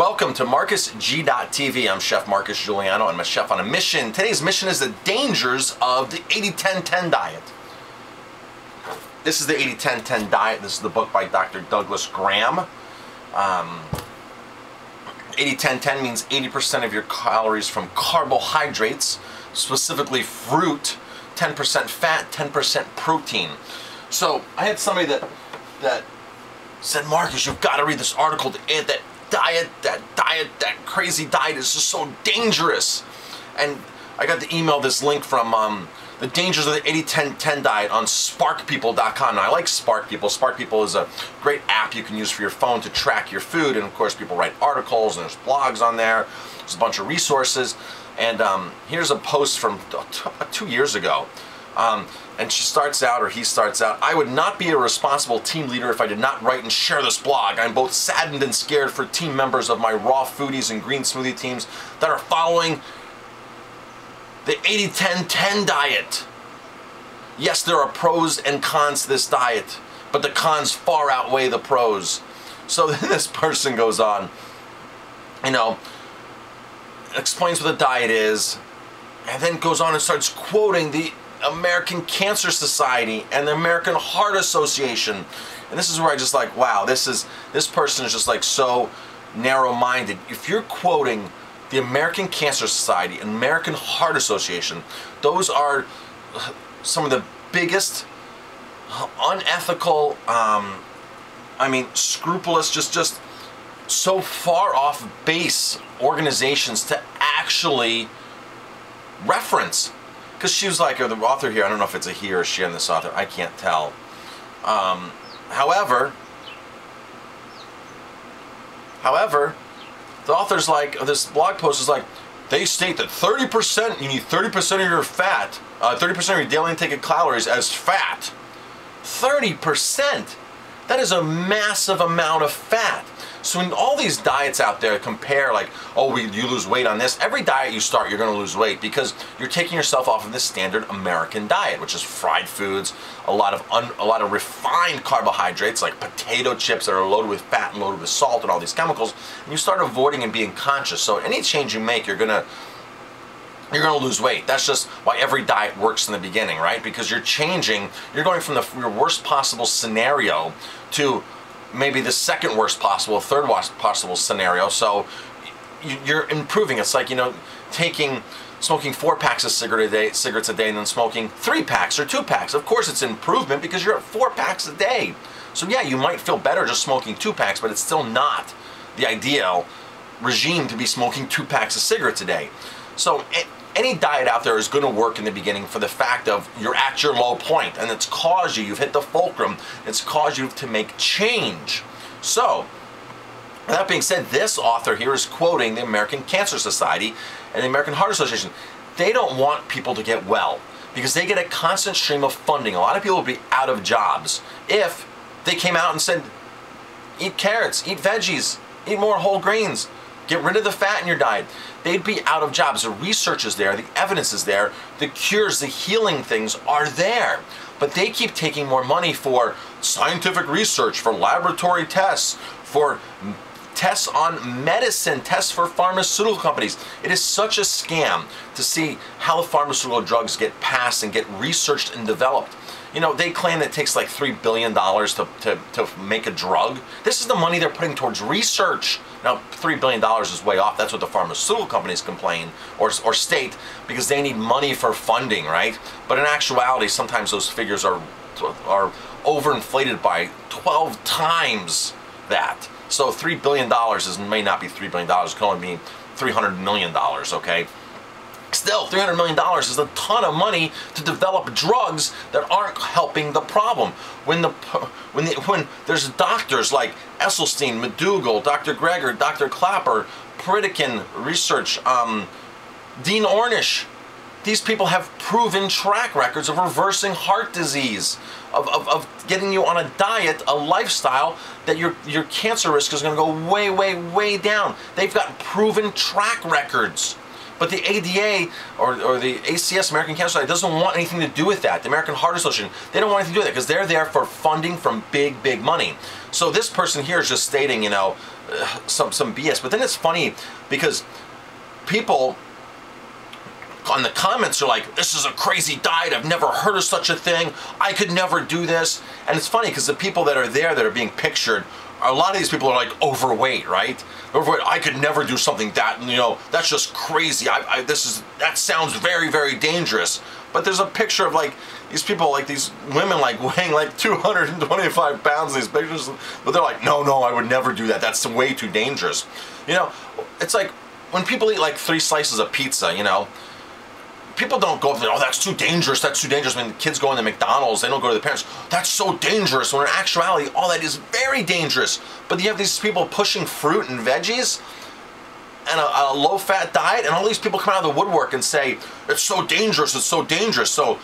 Welcome to MarcusG.TV. I'm Chef Marcus Giuliano. I'm a chef on a mission. Today's mission is the dangers of the 80-10-10 diet. This is the 80-10-10 diet. This is the book by Dr. Douglas Graham. 80-10-10 means 80% of your calories from carbohydrates, specifically fruit, 10% fat, 10% protein. So I had somebody that said, Marcus, you've got to read this article. That crazy diet is just so dangerous. And I got to email this link from the dangers of the 80-10-10 diet on sparkpeople.com. Now, I like Spark People. Spark People is a great app you can use for your phone to track your food. And of course, people write articles and there's blogs on there. There's a bunch of resources. And here's a post from 2 years ago. And she starts out, or he starts out, I would not be a responsible team leader if I did not write and share this blog. I'm both saddened and scared for team members of my raw foodies and green smoothie teams that are following the 80-10-10 diet. Yes, there are pros and cons to this diet, but the cons far outweigh the pros. So then this person goes on, explains what the diet is, and then goes on and starts quoting the American Cancer Society and the American Heart Association. And this is where I just like, wow, this person is just like so narrow-minded. If you're quoting the American Cancer Society and American Heart Association, those are some of the biggest unethical, scrupulous, just so far off base organizations to actually reference. Because she was like, or the author here, I don't know if it's a he or she on this author, I can't tell. However, the author's like, this blog post is like, they state that 30%, you need 30% of your fat, 30% of your daily intake of calories as fat. 30%! That is a massive amount of fat. So when all these diets out there compare, like, oh, you lose weight on this, every diet you start, you're going to lose weight because you're taking yourself off of this standard American diet, which is fried foods, a lot of refined carbohydrates, like potato chips that are loaded with fat and loaded with salt and all these chemicals, and you start avoiding and being conscious. So any change you make, you're gonna lose weight. That's just why every diet works in the beginning, right? Because you're changing, you're going from your worst possible scenario to maybe the second worst possible, third worst possible scenario. So you're improving. It's like, smoking 4 packs of cigarettes a day and then smoking 3 packs or 2 packs. Of course it's improvement because you're at 4 packs a day. So yeah, you might feel better just smoking 2 packs, but it's still not the ideal regime to be smoking 2 packs of cigarettes a day. So any diet out there is going to work in the beginning for the fact of you're at your low point and it's caused you've hit the fulcrum, it's caused you to make change. So, that being said, this author here is quoting the American Cancer Society and the American Heart Association. They don't want people to get well because they get a constant stream of funding. A lot of people would be out of jobs if they came out and said, eat carrots, eat veggies, eat more whole grains, get rid of the fat in your diet. They'd be out of jobs. The research is there, the evidence is there, the cures, the healing things are there. But they keep taking more money for scientific research, for laboratory tests, for tests on medicine, tests for pharmaceutical companies. It is such a scam to see how the pharmaceutical drugs get passed and get researched and developed. They claim that it takes like $3 billion to make a drug. This is the money they're putting towards research. Now, $3 billion is way off. That's what the pharmaceutical companies complain or state because they need money for funding, right? But in actuality, sometimes those figures are overinflated by 12 times that. So $3 billion may not be $3 billion. It can only be $300 million, okay? Still, $300 million is a ton of money to develop drugs that aren't helping the problem. When there's doctors like Esselstyn, McDougall, Dr. Greger, Dr. Clapper, Pritikin Research, Dean Ornish, these people have proven track records of reversing heart disease, of getting you on a diet, a lifestyle that your cancer risk is going to go way, way, way down. They've got proven track records. But the ADA or the ACS, American Cancer Society, doesn't want anything to do with that. The American Heart Association, they don't want anything to do with that because they're there for funding from big, big money. So this person here is just stating, some BS. But then it's funny because people on the comments are like, this is a crazy diet, I've never heard of such a thing, I could never do this. And it's funny because the people that are there that are being pictured, a lot of these people are like overweight, right? Overweight, I could never do something that, you know, that's just crazy. That sounds very, very dangerous. But there's a picture of like these people, like these women, like weighing like 225 pounds in these pictures, but they're like, no, I would never do that. That's way too dangerous. You know, it's like when people eat like 3 slices of pizza, you know, people don't go, oh, that's too dangerous, that's too dangerous. When the kids go into McDonald's, they don't go to the parents, that's so dangerous, when in actuality, all that is very dangerous. But you have these people pushing fruit and veggies and a low-fat diet, and all these people come out of the woodwork and say, it's so dangerous, it's so dangerous. So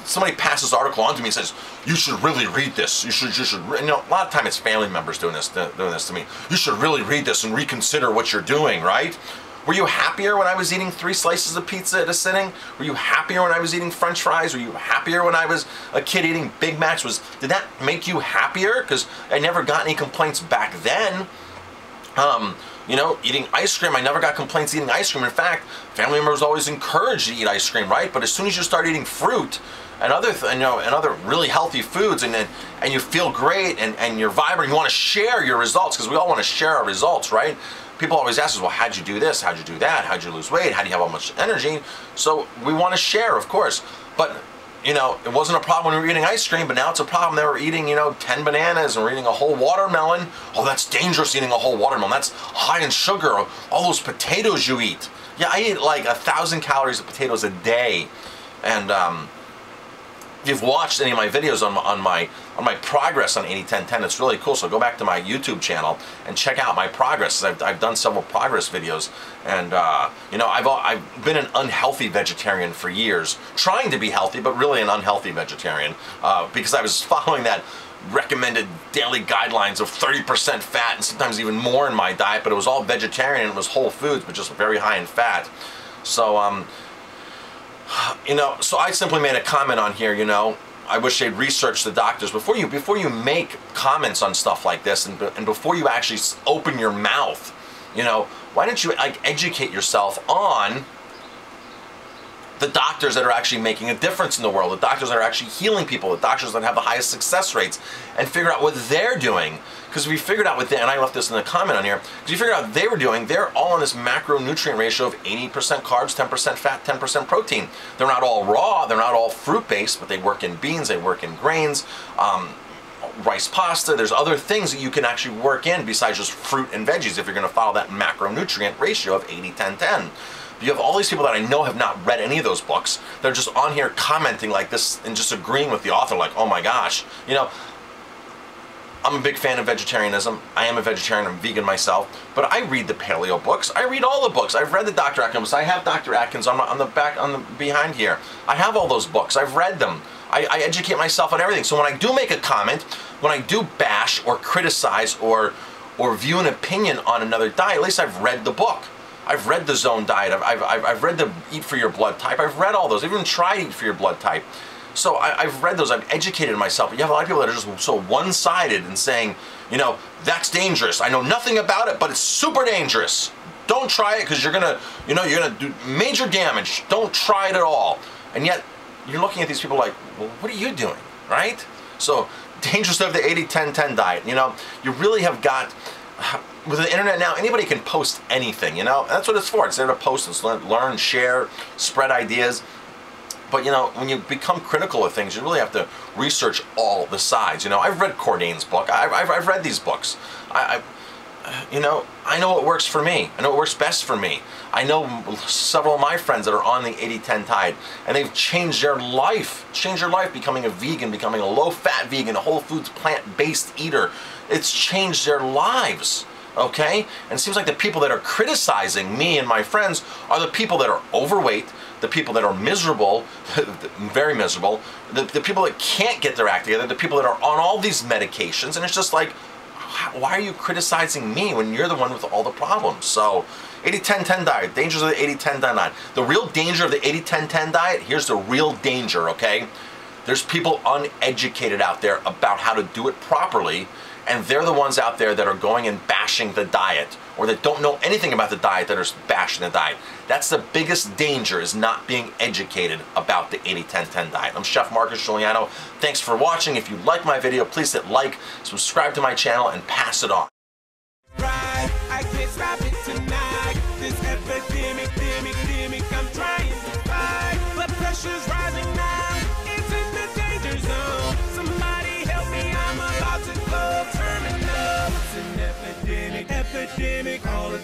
somebody passes this article on to me and says, you should really read this. You should, you know, a lot of time it's family members doing this to me. You should really read this and reconsider what you're doing, right? Were you happier when I was eating 3 slices of pizza at a sitting? Were you happier when I was eating French fries? Were you happier when I was a kid eating Big Macs? Did that make you happier? Because I never got any complaints back then. You know, eating ice cream, I never got complaints eating ice cream. In fact, family members always encouraged to eat ice cream, right? But as soon as you start eating fruit and other really healthy foods, and you feel great and you're vibrant, you want to share your results, because we all want to share our results, right? People always ask us, well, how'd you do this? How'd you do that? How'd you lose weight? How do you have all much energy? So we want to share, of course. But, you know, it wasn't a problem when we were eating ice cream, but now it's a problem that we're eating, you know, 10 bananas and we're eating a whole watermelon. Oh, that's dangerous, eating a whole watermelon. That's high in sugar. All those potatoes you eat. Yeah, I eat like 1,000 calories of potatoes a day. And if you've watched any of my videos on my progress on 80-10-10, it's really cool. So go back to my YouTube channel and check out my progress. I've done several progress videos, and you know, I've been an unhealthy vegetarian for years, trying to be healthy, but really an unhealthy vegetarian, because I was following that recommended daily guidelines of 30% fat and sometimes even more in my diet, but it was all vegetarian and it was whole foods, but just very high in fat. So you know, so I simply made a comment on here, you know, I wish they'd research the doctors before you make comments on stuff like this, and before you actually open your mouth, you know, why don't you like educate yourself on the doctors that are actually making a difference in the world, the doctors that are actually healing people, the doctors that have the highest success rates, and figure out what they're doing. Because we figured out and I left this in the comment on here, because you figured out what they were doing, they're all on this macronutrient ratio of 80% carbs, 10% fat, 10% protein. They're not all raw, they're not all fruit-based, but they work in beans, they work in grains, rice pasta. There's other things that you can actually work in besides just fruit and veggies if you're going to follow that macronutrient ratio of 80-10-10. You have all these people that I know have not read any of those books. They're just on here commenting like this and just agreeing with the author, like, oh my gosh. You know, I'm a big fan of vegetarianism. I am a vegetarian, I'm vegan myself, but I read the paleo books. I read all the books. I've read the Dr. Atkins books. I have Dr. Atkins on the behind here. I have all those books. I've read them. I educate myself on everything. So when I do make a comment, when I do bash or criticize or view an opinion on another diet, at least I've read the book. I've read the Zone Diet. I've read the Eat for Your Blood Type. I've read all those. I've even tried Eat for Your Blood Type. So I've read those. I've educated myself. But you have a lot of people that are just so one-sided and saying, you know, that's dangerous. I know nothing about it, but it's super dangerous. Don't try it because you're gonna do major damage. Don't try it at all. And yet you're looking at these people like, well, what are you doing, right? So dangerous of the 80-10-10 diet. You know, you really have got. With the internet now, anybody can post anything, you know? That's what it's for. It's there to post, it's learn, share, spread ideas. But, you know, when you become critical of things, you really have to research all the sides. You know, I've read Cordain's book. I've read these books. You know, I know what works for me. I know what works best for me. I know several of my friends that are on the 80-10 diet, and they've changed their life, becoming a vegan, becoming a low-fat vegan, a whole foods plant-based eater. It's changed their lives, okay? And it seems like the people that are criticizing me and my friends are the people that are overweight, the people that are miserable, very miserable, the people that can't get their act together, the people that are on all these medications, and it's just like, why are you criticizing me when you're the one with all the problems? So, 80-10-10 diet, dangers of the 80-10-10 diet. The real danger of the 80-10-10 diet, here's the real danger, okay? There's people uneducated out there about how to do it properly, And they're the ones out there that are going and bashing the diet, or that don't know anything about the diet that are bashing the diet. That's the biggest danger, is not being educated about the 80-10-10 diet. I'm Chef Marcus Giuliano. Thanks for watching. If you like my video, please hit like, subscribe to my channel, and pass it on. I can't stop it tonight. This epidemic, I'm trying to fight. Blood pressure's rising now. It's in the danger zone. Somebody help me, I'm about to go terminal. It's an epidemic, all the